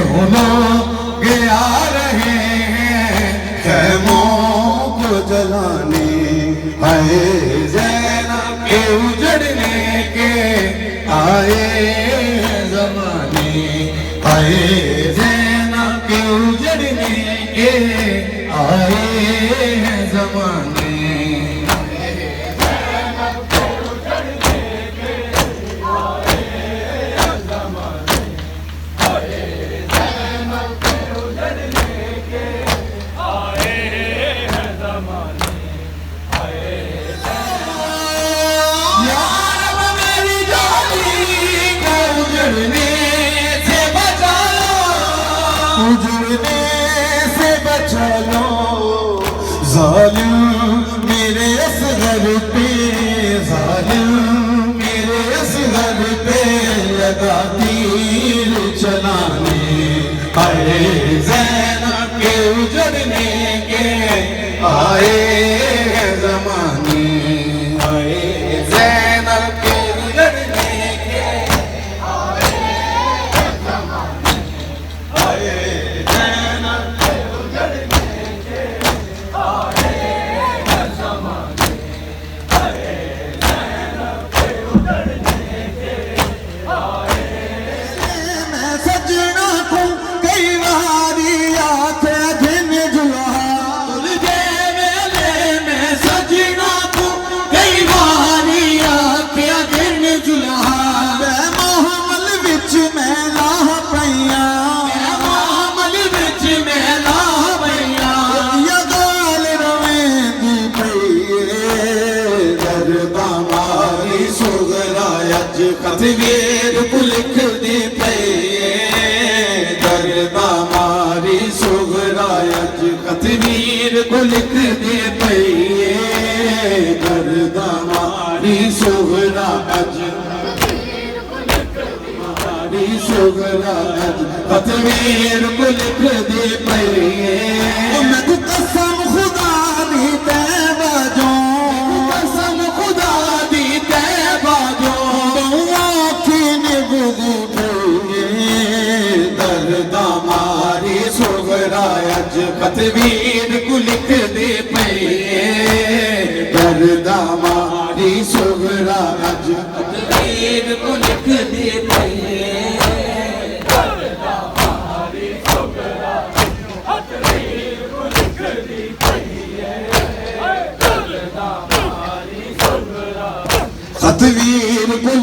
क्यों लोग आ रहे हैं खैमों को जलाने, आए ज़ैनब के उजड़ने के आए ज़माने, आए ज़ैनब के उजड़ने के आए ज़माने। उजड़ने से बचा लो ज़ालिम मेरे असग़र पे, ज़ालिम मेरे असग़र पे लगा तीर चलाने, आए ज़ैनब के उजड़ने के आए ज़माने, आए ज़ैनब के उजड़ने के आए ज़माने, आए खतवीर को लिख दे पे दरदा मारी सुगरायज, खतवीर को लिख दे पे दरदा मारी सुगरायज, मारी सुगरायज खतवीर को लिख दे पे। मैं तो कसम खुदा दी तैबा जो, कसम खुदा दी तैबा जो दरदा मारी सुगरायज खतवीर को लिख दे पे दरदा मारी सुगरायज खतवीर को लिख दे पे दरदा मारी सुगरायज खतवीर को लिख दे पे दरदा मारी सुगरायज खतवीर को